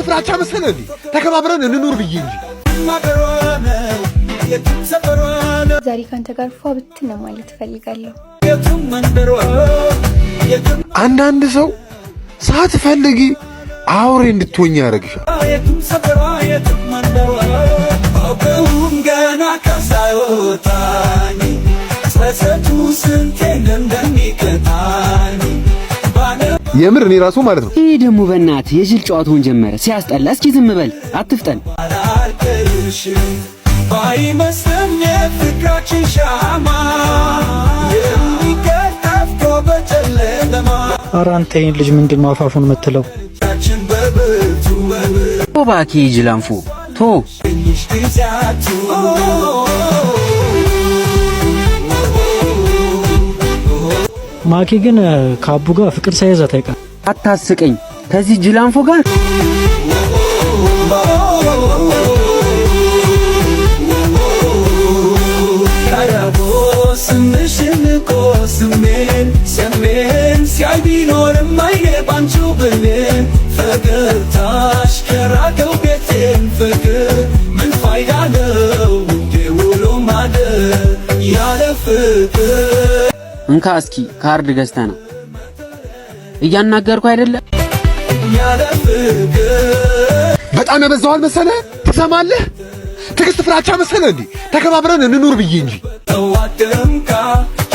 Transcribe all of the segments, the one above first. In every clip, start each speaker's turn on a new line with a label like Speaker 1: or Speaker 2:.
Speaker 1: ፍራቻ መሰለህ እንዴ? ተከባብረን እንኑር ብዬ እንጂ።
Speaker 2: ዛሬ ካንተ ጋር ፏ ብትን ማለት ፈልጋለሁ።
Speaker 1: አንዳንድ ሰው ሳትፈልጊ አውሬ እንድትሆኝ ያደርግሻል። የምር እኔ ራሱ ማለት ነው።
Speaker 3: ይሄ ደግሞ በእናትህ የጅል ጨዋታውን ጀመረ። ሲያስጠላ። እስኪ ዝም በል አትፍጠን። ባይመስልም የፍቅራችን ሻማ የሚከተፍቶ በጨለማ። ኧረ አንተ ይሄን ልጅ ምንድን ነው አፋፉን የምትለው? ባኪ ጅላንፎ ቶ ማኪ ግን ከአቡ ጋር ፍቅር ሳይዛት አይቀር። አታስቀኝ ከዚህ ጅላንፎ ጋር። ሰሜን ሲያይ ቢኖርም አይገባንቹ ብልን ፈገግታሽ ከራቀው ቤቴን ፍቅር ምን ፋይዳ ነው ውሎ ማደር ያለ ፍቅር። እንካ እስኪ ካርድ ገዝተና እያናገርኩ አይደለም ያለ ፍቅር።
Speaker 1: በጣም ያበዛዋል መሰለህ። ትሰማለህ? ትዕግስት ፍራቻ መሰለህ እንዴ? ተከባብረን እንኑር ብዬ እንጂ።
Speaker 4: ተዋደምካ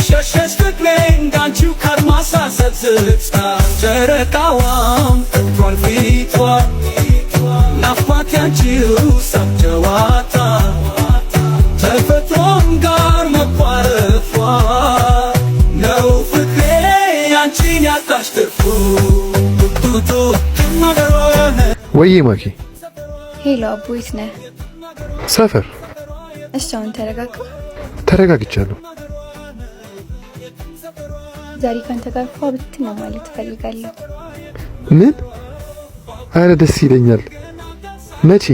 Speaker 4: ሸሸሽ ፍቅሬን ጋንቺው ካድማሳሰብ ስልስታ ጨረቃዋም ጥሯል ፊቷ ናፍቋት ያንቺው ሳብ ጨዋታ ተፈጥሮም ጋር መቋረፏ ነው ፍቅሬ ያንቺን ያጣሽ ትርፉ ቱቱ ነገሮነ።
Speaker 1: ወይዬ ማኪ።
Speaker 2: ሄሎ አቡ የት ነህ?
Speaker 1: ሰፈር።
Speaker 2: እሺ አሁን ተረጋጋ።
Speaker 1: ተረጋግቻለሁ።
Speaker 2: ዛሬ ካንተ ጋር ፏ ብትን ማለት ፈልጋለሁ።
Speaker 1: ምን? አረ ደስ ይለኛል። መቼ?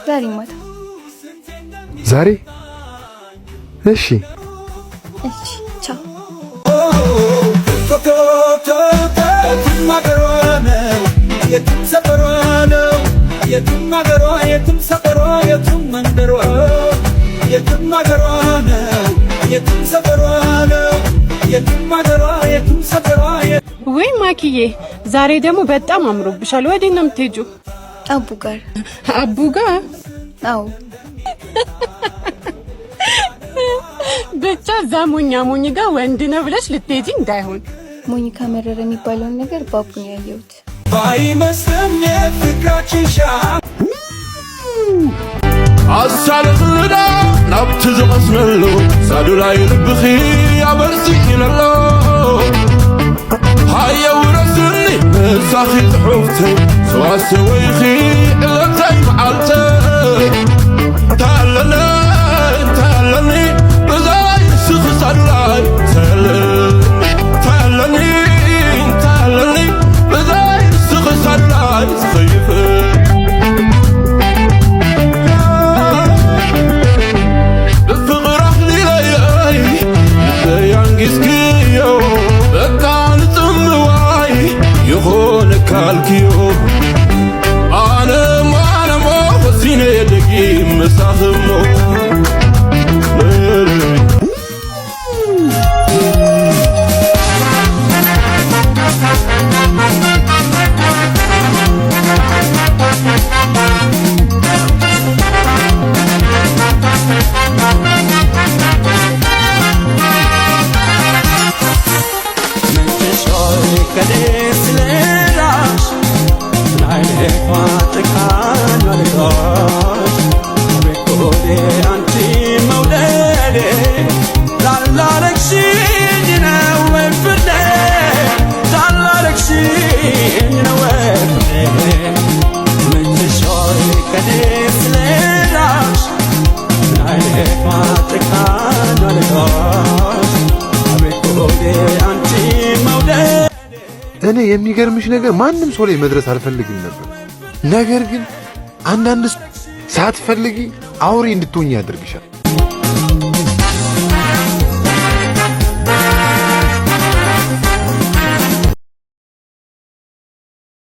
Speaker 2: ዛሬ ማታ።
Speaker 1: ዛሬ? እሺ
Speaker 2: ቻው።
Speaker 5: ወይ ማኪዬ ዛሬ ደግሞ በጣም አምሮብሻል። ወዴት ነው የምትሄጂው?
Speaker 2: አቡ ጋር።
Speaker 5: አቡ ጋር?
Speaker 2: አዎ።
Speaker 5: ብቻ እዛ ሞኝ ጋር ወንድ ነው ብለሽ ልትሄጂ እንዳይሆን።
Speaker 2: ሞኝ ካመረረ የሚባለውን ነገር ባቡ ነው ያየሁት።
Speaker 4: ባይመስልም የፍቅራችን ሻማ
Speaker 6: አሳልፍና ናብት ዝመስነሎ ሳዱ ላይ ልብኺ ያበርሲኢነሎ ሃየው ረስኒ መሳኺ ጽሑፍተይ ሰዋሰወይኺ ዕለተይ መዓልተይ ታለኒ ብዛይ ስኺ ሳዱ ላይ ታለኒ ብዛይ ስኺ ሳዱ ላይ ዝኸይፍእ ካልኪዮ አነሞ ወሲኔ ደጊ መሳኽሞ
Speaker 1: እኔ የሚገርምሽ ነገር ማንም ሰው ላይ መድረስ አልፈልግም ነበር። ነገር ግን አንዳንድ ሳትፈልጊ አውሬ እንድትሆኝ ያደርግሻል።